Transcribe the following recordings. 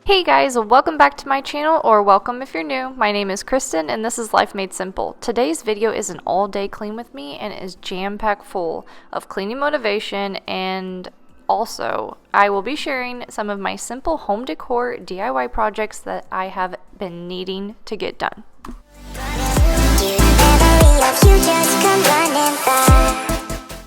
Hey guys, welcome back to my channel, or welcome if you're new. My name is Kristen and this is Life Made Simple. Today's video is an all-day clean with me and is jam-packed full of cleaning motivation, and also I will be sharing some of my simple home decor DIY projects that I have been needing to get done.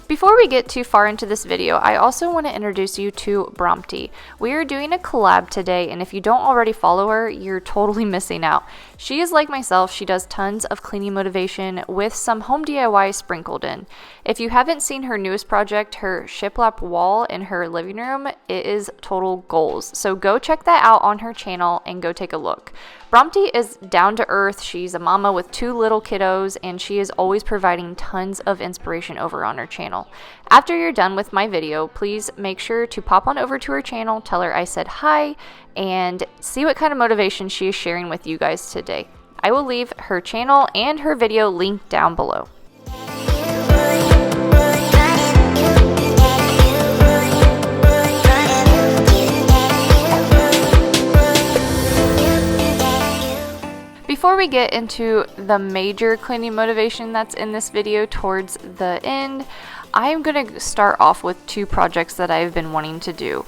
Before we get too far into this video, I also want to introduce you to Bronte. We are doing a collab today, and if you don't already follow her, you're totally missing out. She is like myself, she does tons of cleaning motivation with some home DIY sprinkled in. If you haven't seen her newest project, her shiplap wall in her living room, it is total goals. So go check that out on her channel and go take a look. Bronte is down to earth, she's a mama with 2 little kiddos, and she is always providing tons of inspiration over on her channel. After you're done with my video, please make sure to pop on over to her channel, tell her I said hi, and see what kind of motivation she is sharing with you guys today. I will leave her channel and her video linked down below. Before we get into the major cleaning motivation that's in this video towards the end, I'm going to start off with 2 projects that I've been wanting to do.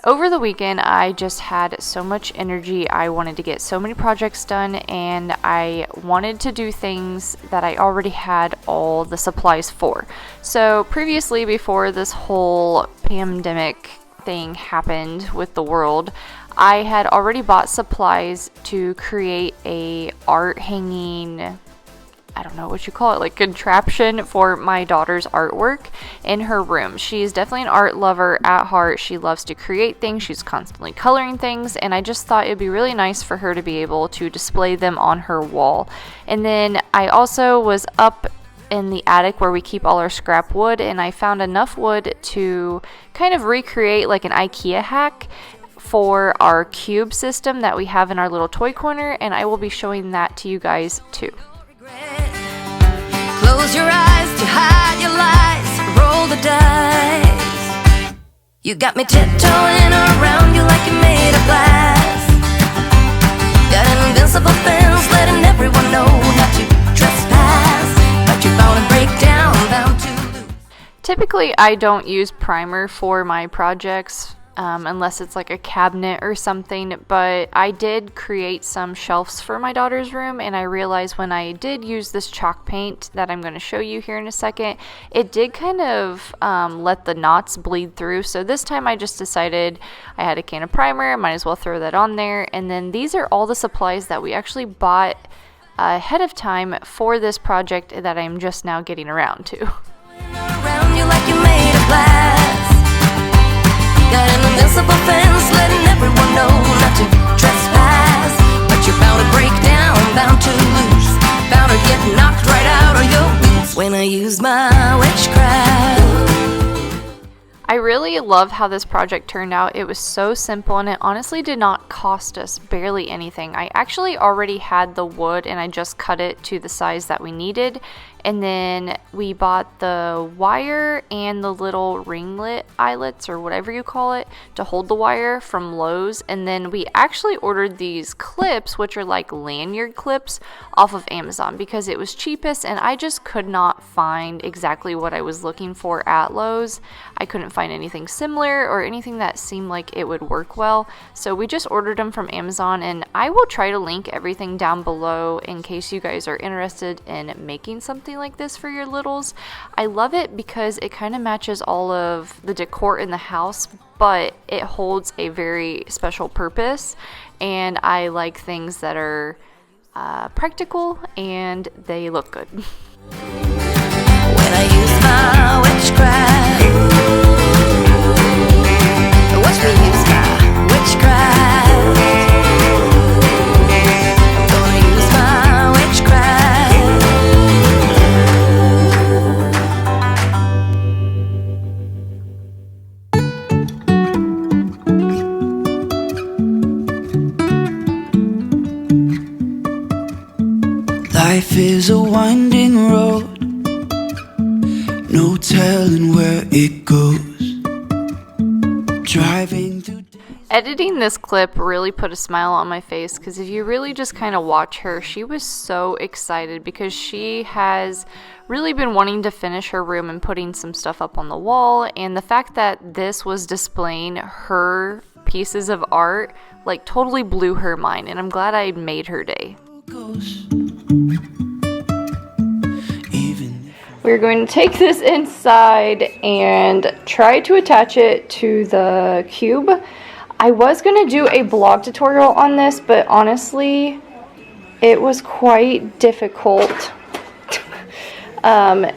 Over the weekend, I just had so much energy. I wanted to get so many projects done, and I wanted to do things that I already had all the supplies for. So previously, before this whole pandemic thing happened with the world, I had already bought supplies to create a art hanging, I don't know what you call it, like contraption for my daughter's artwork in her room. She is definitely an art lover at heart. She loves to create things. She's constantly coloring things, and I just thought it'd be really nice for her to be able to display them on her wall. And then I also was up in the attic where we keep all our scrap wood, and I found enough wood to kind of recreate like an Ikea hack for our cube system that we have in our little toy corner, and I will be showing that to you guys too. Close your eyes to hide your lies, roll the dice. You got me tiptoeing around you like you're made of glass. Got an invincible fence letting everyone know not to trespass, but you're bound to break down, bound to lose. Typically I don't use primer for my projects unless it's like a cabinet or something, but I did create some shelves for my daughter's room, and I realized when I did use this chalk paint that I'm going to show you here in a second, it did kind of let the knots bleed through. So this time I just decided I had a can of primer, I might as well throw that on there. And then these are all the supplies that we actually bought ahead of time for this project that I'm just now getting around to. Around you like you're made of glass. Got an invincible fence letting everyone know not to trespass, but you're bound to break down, bound to lose, bound to get knocked right out of your boots when I use my witchcraft. I really love how this project turned out. It was so simple, and it honestly did not cost us barely anything. I actually already had the wood and I just cut it to the size that we needed, and then we bought the wire and the little ringlet eyelets, or whatever you call it, to hold the wire from Lowe's. And then we actually ordered these clips, which are like lanyard clips, off of Amazon because it was cheapest, and I just could not find exactly what I was looking for at Lowe's. I couldn't find anything similar or anything that seemed like it would work well, so we just ordered them from Amazon, and I will try to link everything down below in case you guys are interested in making something like this for your littles. I love it because it kind of matches all of the decor in the house, but it holds a very special purpose, and I like things that are practical and they look good. When I use my witchcraft, watch me use my witchcraft. I'm gonna use my witchcraft. Life is a winding road, no telling where it goes. Driving through Editing this clip really put a smile on my face because if you really just kind of watch her, she was so excited because she has really been wanting to finish her room and putting some stuff up on the wall, and the fact that this was displaying her pieces of art like totally blew her mind, and I'm glad I made her day. We're going to take this inside and try to attach it to the cube. I was going to do a blog tutorial on this, but honestly, it was quite difficult. I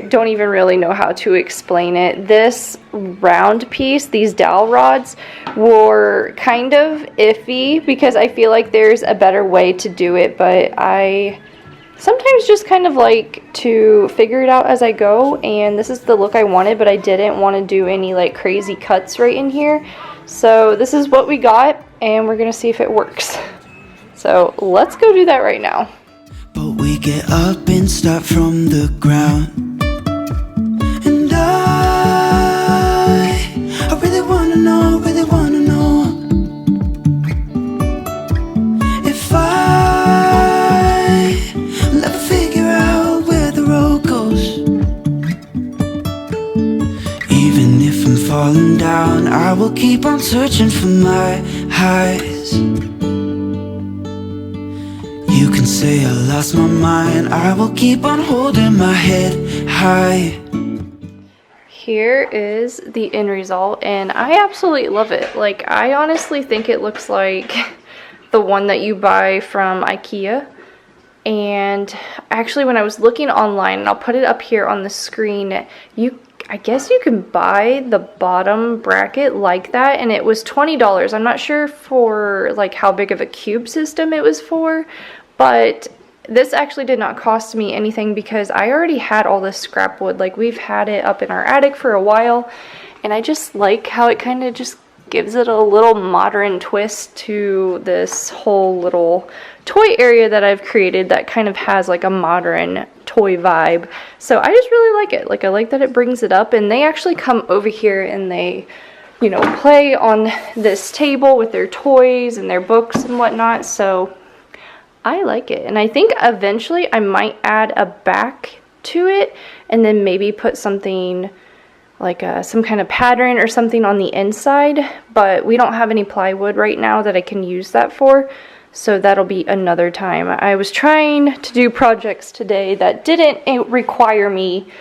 don't even really know how to explain it. This round piece, these dowel rods, were kind of iffy because I feel like there's a better way to do it, but I sometimes just kind of like to figure it out as I go, and this is the look I wanted, but I didn't want to do any like crazy cuts right in here. So this is what we got, and we're gonna see if it works. So let's go do that right now. But we get up and start from the ground. And I really wanna know, if I'll ever figure out where the road goes. Even if I'm falling down, I will keep on searching for my highs. You can say I lost my mind, I will keep on holding my head high. Here is the end result, and I absolutely love it. Like, I honestly think it looks like the one that you buy from Ikea. And actually, when I was looking online, and I'll put it up here on the screen, I guess you can buy the bottom bracket like that, and it was $20. I'm not sure for like how big of a cube system it was for, but this actually did not cost me anything because I already had all this scrap wood. Like, we've had it up in our attic for a while, and I just like how it kind of just gives it a little modern twist to this whole little toy area that I've created that kind of has like a modern toy vibe. So I just really like it. Like, I like that it brings it up, and they actually come over here and they, you know, play on this table with their toys and their books and whatnot. So I like it, and I think eventually I might add a back to it and then maybe put something like some kind of pattern or something on the inside, but we don't have any plywood right now that I can use that for, so that'll be another time. I was trying to do projects today that didn't require me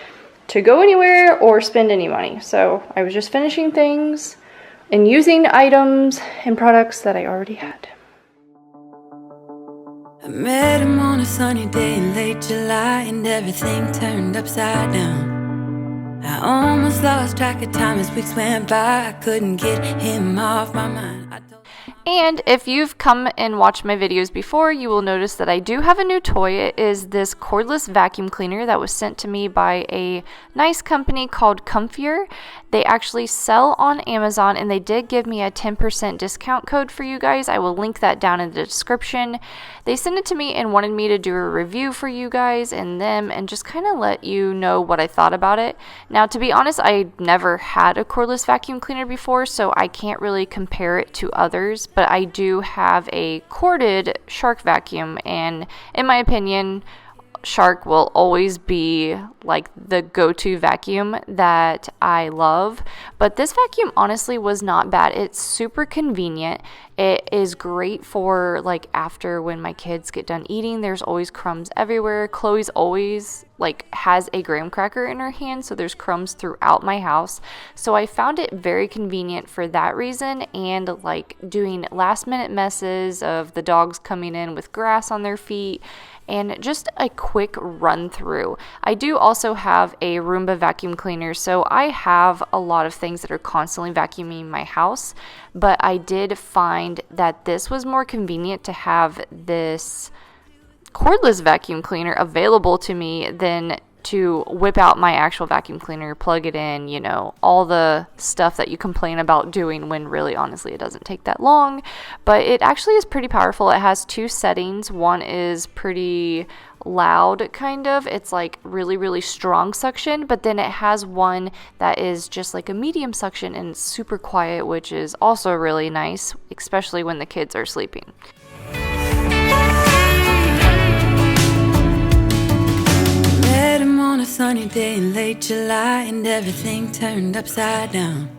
to go anywhere or spend any money, so I was just finishing things and using items and products that I already had. I met him on a sunny day in late July, and everything turned upside down. I almost lost track of time as weeks went by. I couldn't get him off my mind. And if you've come and watched my videos before, you will notice that I do have a new toy. It is this cordless vacuum cleaner that was sent to me by a nice company called Comfier. They actually sell on Amazon, and they did give me a 10% discount code for you guys. I will link that down in the description. They sent it to me and wanted me to do a review for you guys and them and just kind of let you know what I thought about it. Now, to be honest, I never had a cordless vacuum cleaner before, so I can't really compare it to others, but I do have a corded Shark vacuum, and in my opinion, Shark will always be like the go-to vacuum that I love. But this vacuum honestly was not bad. It's super convenient. It is great for like after when my kids get done eating, there's always crumbs everywhere. Chloe's always like has a graham cracker in her hand, so there's crumbs throughout my house. So I found it very convenient for that reason, and like doing last minute messes of the dogs coming in with grass on their feet and just a quick run through. I do also have a Roomba vacuum cleaner, so I have a lot of things that are constantly vacuuming my house, but I did find that this was more convenient to have this cordless vacuum cleaner available to me than to whip out my actual vacuum cleaner, plug it in, you know, all the stuff that you complain about doing when really honestly it doesn't take that long. But it actually is pretty powerful. It has two settings. One is pretty loud, kind of. It's like really strong suction, but then it has one that is just like a medium suction and it's super quiet, which is also really nice, especially when the kids are sleeping. Met him on a sunny day in late July, and everything turned upside down.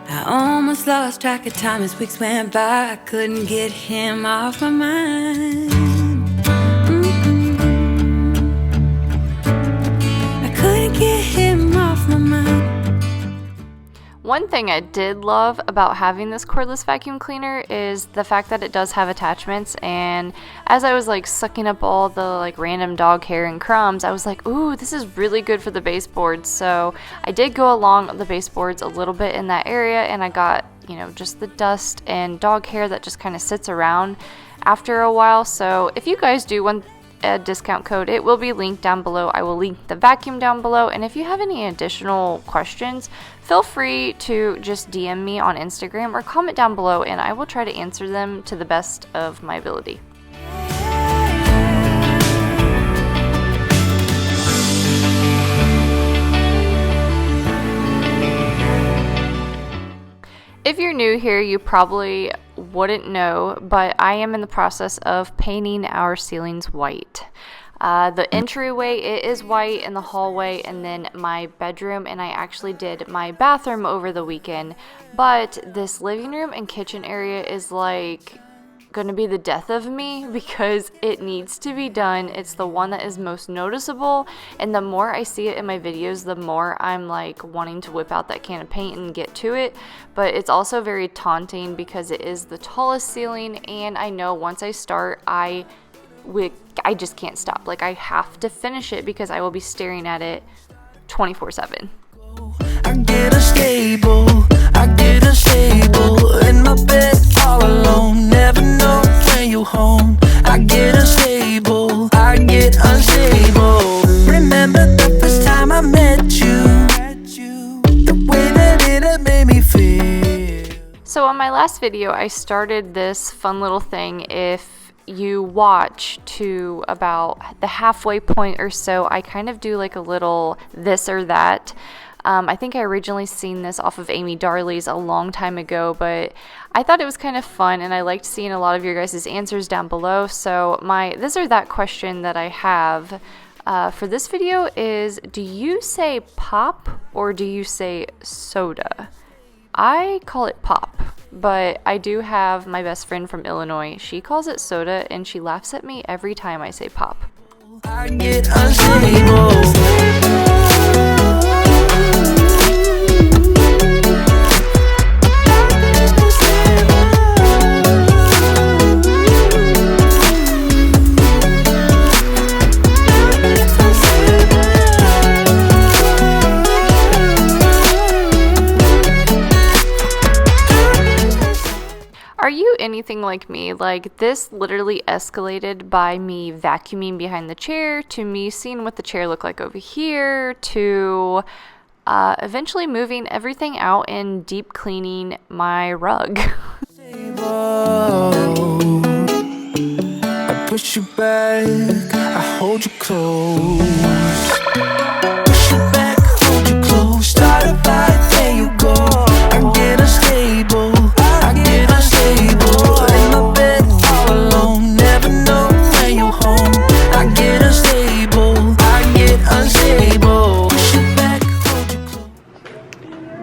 I almost lost track of time as weeks went by. I couldn't get him off my mind. I couldn't get him off my mind. One thing I did love about having this cordless vacuum cleaner is the fact that it does have attachments, and as I was like sucking up all the like random dog hair and crumbs, I was like, ooh, this is really good for the baseboards. So I did go along the baseboards a little bit in that area, and I got, you know, just the dust and dog hair that just kind of sits around after a while. So if you guys do want a discount code, it will be linked down below. I will link the vacuum down below, and if you have any additional questions, feel free to just DM me on Instagram or comment down below, and I will try to answer them to the best of my ability. If you're new here, you probably wouldn't know, but I am in the process of painting our ceilings white. The entryway, it is white, in the hallway, and then my bedroom, and I actually did my bathroom over the weekend. But this living room and kitchen area is like gonna be the death of me because it needs to be done. It's the one that is most noticeable, and the more I see it in my videos, the more I'm like wanting to whip out that can of paint and get to it. But it's also very taunting because it is the tallest ceiling, and I know once I start, I just can't stop. Like, I have to finish it because I will be staring at it 24/7. I get unstable in my bed all alone. Never know when you're home. I get unstable, I get unstable. Remember the first time I met you, the way that it made me feel. So on my last video, I started this fun little thing. If you watch to about the halfway point or so, I kind of do like a little this or that. I think I originally seen this off of Amy Darley's a long time ago, but I thought it was kind of fun, and I liked seeing a lot of your guys' answers down below. So my this or that question that I have for this video is, do you say pop or do you say soda? I call it pop, but I do have my best friend from Illinois. She calls it soda, and she laughs at me every time I say pop. I get unstable. Are you anything like me? Like, this literally escalated by me vacuuming behind the chair, to me seeing what the chair looked like over here, to eventually moving everything out and deep cleaning my rug. I push you back, I hold you close. Push you back, hold you close. Start a fight, there you go. I get unstable.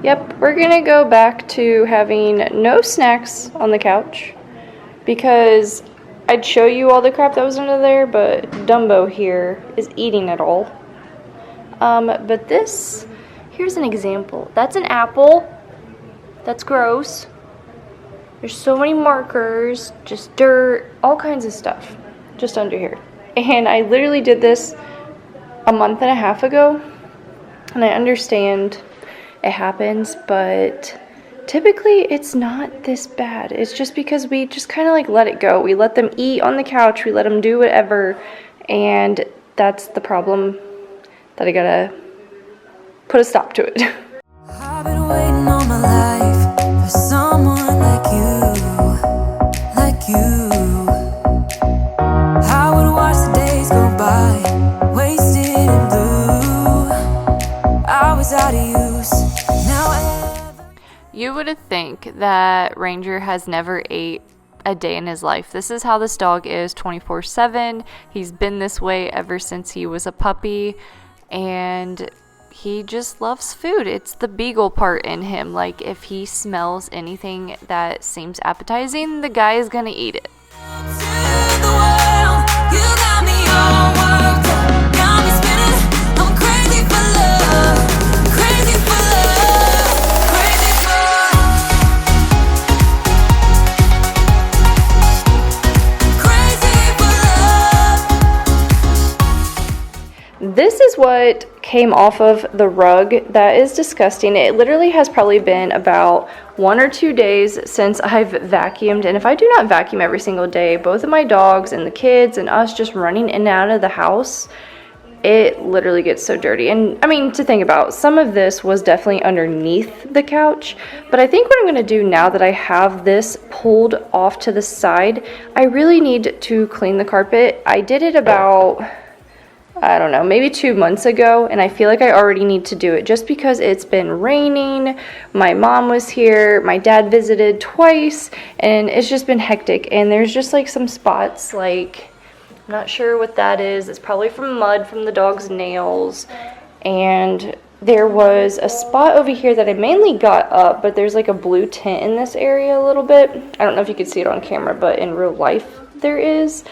Yep, we're gonna go back to having no snacks on the couch because I'd show you all the crap that was under there, but Dumbo here is eating it all. But this, here's an example. That's an apple. That's gross. There's so many markers, just dirt, all kinds of stuff just under here. And I literally did this a month and a half ago, and I understand it happens, but typically it's not this bad. It's just because we just kind of like let it go. We let them eat on the couch, we let them do whatever, and that's the problem that I gotta put a stop to it. I've been waiting all my life for someone like you, like you. I would watch the days go by. think that Ranger has never ate a day in his life. This is how this dog is 24/7. He's been this way ever since he was a puppy, and he just loves food. It's the beagle part in him. Like, if he smells anything that seems appetizing, the guy is gonna eat it. This is what came off of the rug. That is disgusting. It literally has probably been about 1 or 2 days since I've vacuumed, and if I do not vacuum every single day, both of my dogs and the kids and us just running in and out of the house, it literally gets so dirty. And I mean, to think about, some of this was definitely underneath the couch, but I think what I'm going to do now that I have this pulled off to the side, I really need to clean the carpet. I did it about, I don't know, maybe 2 months ago, and I feel like I already need to do it just because it's been raining. My mom was here, my dad visited twice, and it's just been hectic. And there's just like some spots, like, I'm not sure what that is. It's probably from mud from the dog's nails. And there was a spot over here that I mainly got up, but there's like a blue tint in this area a little bit. I don't know if you could see it on camera, but in real life there is.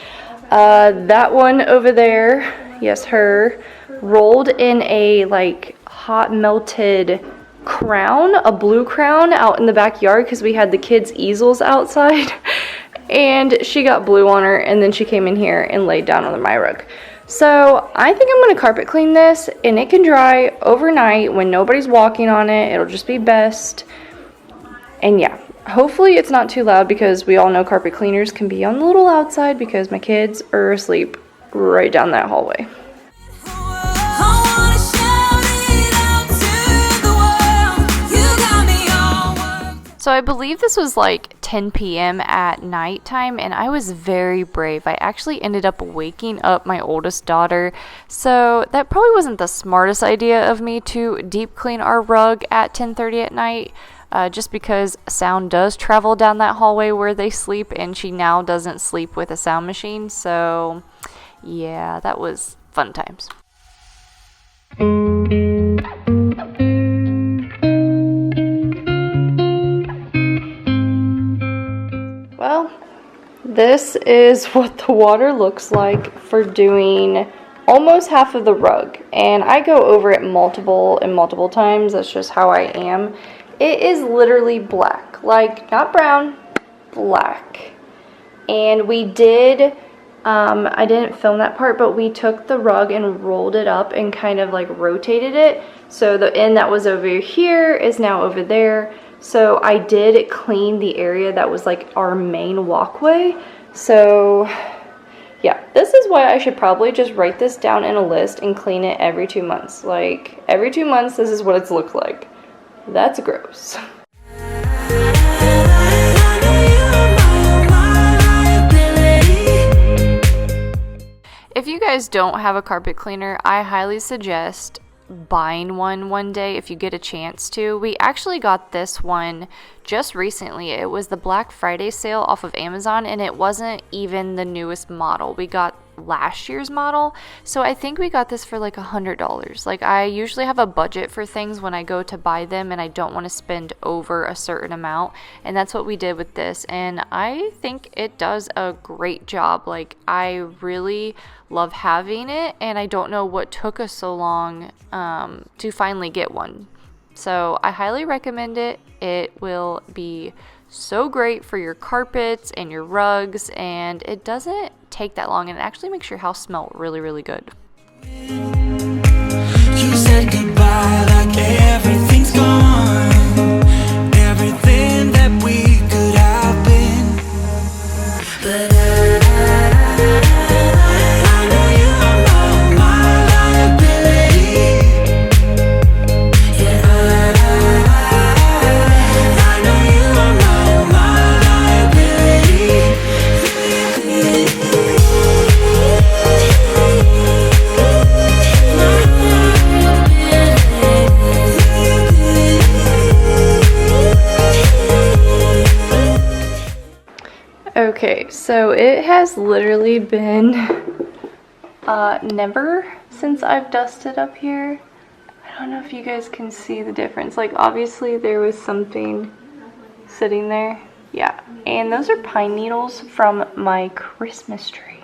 That one over there, yes, her, rolled in a like hot melted crown, a blue crown, out in the backyard because we had the kids' easels outside. And she got blue on her, and then she came in here and laid down on my rug. So I think I'm going to carpet clean this, and it can dry overnight when nobody's walking on it. It'll just be best. And yeah, hopefully it's not too loud, because we all know carpet cleaners can be on the little outside, because my kids are asleep right down that hallway. So I believe this was like 10 p.m. at nighttime, and I was very brave. I actually ended up waking up my oldest daughter. So that probably wasn't the smartest idea of me to deep clean our rug at 10:30 at night. Just because sound does travel down that hallway where they sleep, and she now doesn't sleep with a sound machine. So yeah, that was fun times. Well, this is what the water looks like for doing almost half of the rug. And I go over it multiple times. That's just how I am. It is literally black, like not brown, black. And we did, I didn't film that part, but we took the rug and rolled it up and kind of like rotated it. So the end that was over here is now over there. So I did clean the area that was like our main walkway. So yeah, this is why I should probably just write this down in a list and clean it every 2 months. Like every 2 months, this is what it's looked like. That's gross. If you guys don't have a carpet cleaner, I highly suggest buying one day if you get a chance to. We actually got this one just recently. It was the Black Friday sale off of Amazon, and it wasn't even the newest model. We got last year's model, so I think we got this for like $100. Like, I usually have a budget for things when I go to buy them, and I don't want to spend over a certain amount, and that's what we did with this, and I think it does a great job. Like, I really love having it, and I don't know what took us so long to finally get one. So I highly recommend it. It will be so great for your carpets and your rugs, and it doesn't take that long, and it actually makes your house smell really, really good. You said goodbye like everything's gone. Everything that we could have been. But I know you are my liability. Yeah, I know you are my liability. Okay, so it has literally been never since I've dusted up here. I don't know if you guys can see the difference. Like, obviously there was something sitting there. Yeah, and those are pine needles from my Christmas tree.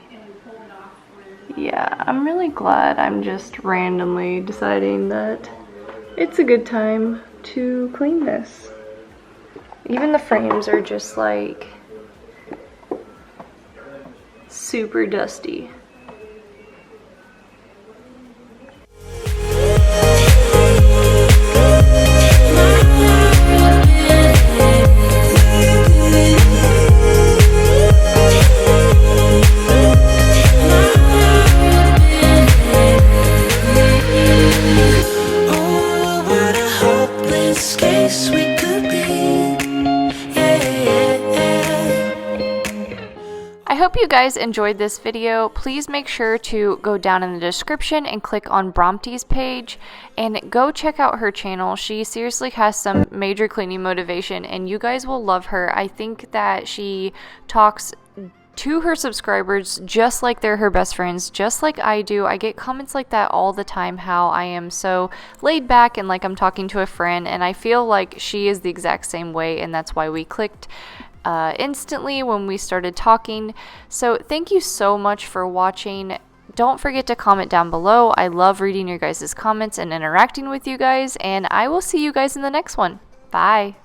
Yeah, I'm really glad I'm just randomly deciding that it's a good time to clean this. Even the frames are just like super dusty. I hope you guys enjoyed this video. Please make sure to go down in the description and click on Bronte's page and go check out her channel. She seriously has some major cleaning motivation and you guys will love her. I think that she talks to her subscribers just like they're her best friends, just like I do. I get comments like that all the time, how I am so laid back and like I'm talking to a friend, and I feel like she is the exact same way, and that's why we clicked instantly when we started talking. So thank you so much for watching. Don't forget to comment down below. I love reading your guys' comments and interacting with you guys, and I will see you guys in the next one. Bye.